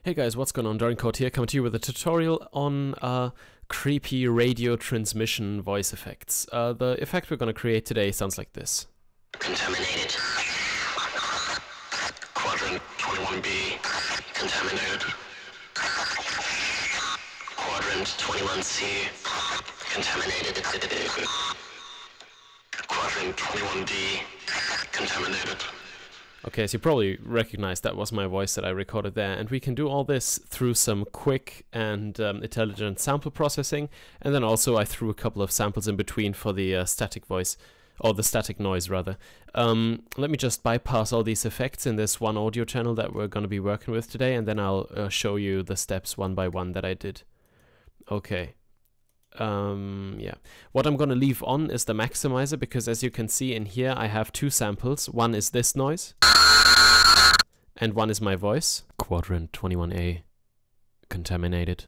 Hey guys, what's going on? Dorincourt here, coming to you with a tutorial on creepy radio transmission voice effects. The effect we're going to create today sounds like this. Contaminated. Quadrant 21B. Contaminated. Quadrant 21C. Contaminated. Quadrant 21D. Contaminated. Okay, so you probably recognize that was my voice that I recorded there, and we can do all this through some quick and intelligent sample processing, and then also I threw a couple of samples in between for the static voice, or the static noise rather. Let me just bypass all these effects in this one audio channel that we're going to be working with today, and then I'll show you the steps one by one that I did. Okay. Yeah, what I'm going to leave on is the maximizer, because as you can see in here I have two samples. One is this noise and one is my voice. Quadrant 21A. Contaminated.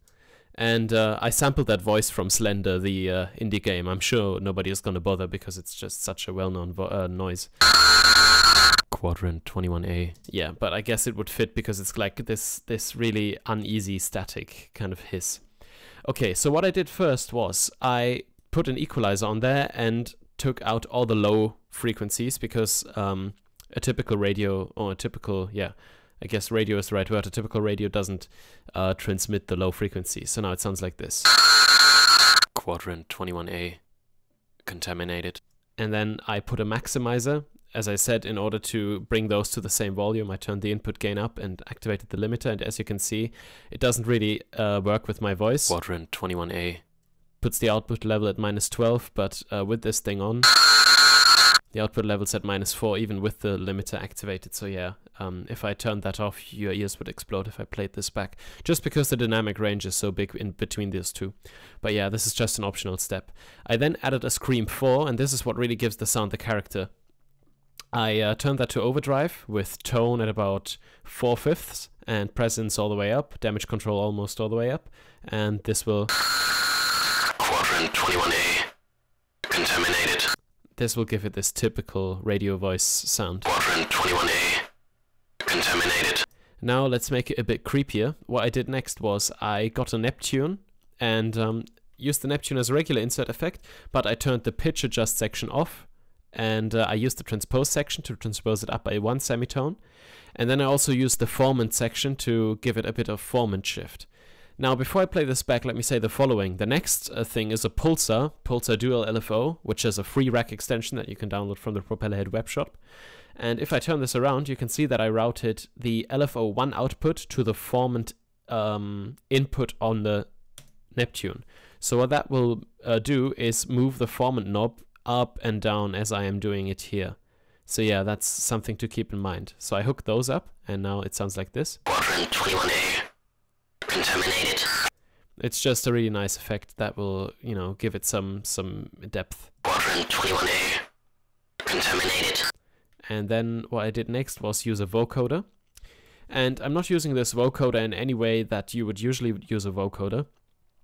And I sampled that voice from Slender, the indie game. I'm sure nobody is going to bother because it's just such a well-known noise. Quadrant 21A. Yeah, but I guess it would fit because it's like this really uneasy static kind of hiss. Okay, so what I did first was I put an equalizer on there and took out all the low frequencies, because a typical radio, or a typical, yeah, I guess radio is the right word, a typical radio doesn't transmit the low frequencies. So now it sounds like this. Quadrant 21A. Contaminated. And then I put a maximizer. As I said, in order to bring those to the same volume, I turned the input gain up and activated the limiter, and as you can see, it doesn't really work with my voice. Quadrant 21A. Puts the output level at -12, but with this thing on, the output level's at -4, even with the limiter activated. So yeah, if I turned that off, your ears would explode if I played this back, just because the dynamic range is so big in between these two. But yeah, this is just an optional step. I then added a Scream 4, and this is what really gives the sound the character. I turned that to overdrive with tone at about 4/5 and presence all the way up, damage control almost all the way up, and this will... Quadrant 21A. Contaminated. This will give it this typical radio voice sound. Quadrant 21A. Contaminated. Now let's make it a bit creepier. What I did next was I got a Neptune and used the Neptune as a regular insert effect, but I turned the pitch adjust section off. And I used the transpose section to transpose it up by 1 semitone. And then I also used the formant section to give it a bit of formant shift. Now, before I play this back, let me say the following. The next thing is a Pulsar Dual LFO, which is a free rack extension that you can download from the Propellerhead webshop. And if I turn this around, you can see that I routed the LFO1 output to the formant input on the Neptune. So what that will do is move the formant knob up and down as I am doing it here. So yeah, that's something to keep in mind. So I hooked those up, and now it sounds like this. Quadrant 21A. Contaminated. It's just a really nice effect that will, you know, give it some depth. Quadrant 21A. Contaminated. And then what I did next was use a vocoder. And I'm not using this vocoder in any way that you would usually use a vocoder.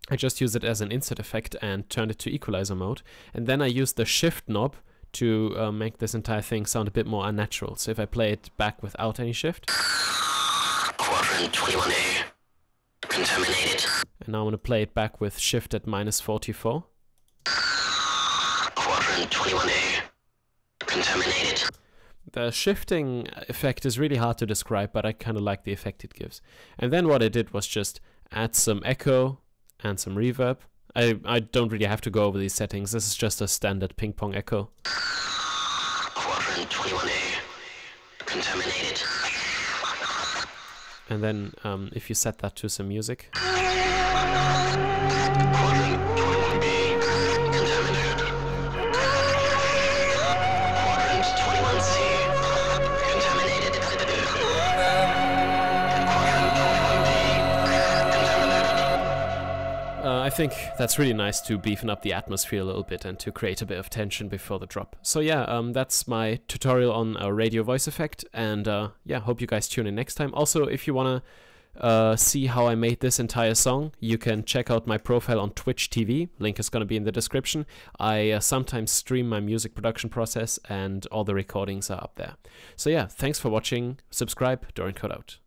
I just use it as an insert effect and turned it to equalizer mode. And then I used the shift knob to make this entire thing sound a bit more unnatural. So if I play it back without any shift. Quadrant 21A. Contaminated. And now I'm going to play it back with shift at -44. Quadrant 21A. Contaminated. The shifting effect is really hard to describe, but I kind of like the effect it gives. And then what I did was just add some echo and some reverb. I don't really have to go over these settings. This is just a standard ping pong echo. Quadrant 21A. Contaminated. And then if you set that to some music. Quadrant 21B. Contaminated. Quadrant 21C. Contaminated. Quadrant 21D. Contaminated. I think that's really nice to beefen up the atmosphere a little bit and to create a bit of tension before the drop. So yeah, that's my tutorial on a radio voice effect, and yeah, hope you guys tune in next time. Also, if you want to see how I made this entire song, you can check out my profile on Twitch TV. Link is going to be in the description. I sometimes stream my music production process, and all the recordings are up there. So yeah, thanks for watching. Subscribe. Dorincourt out.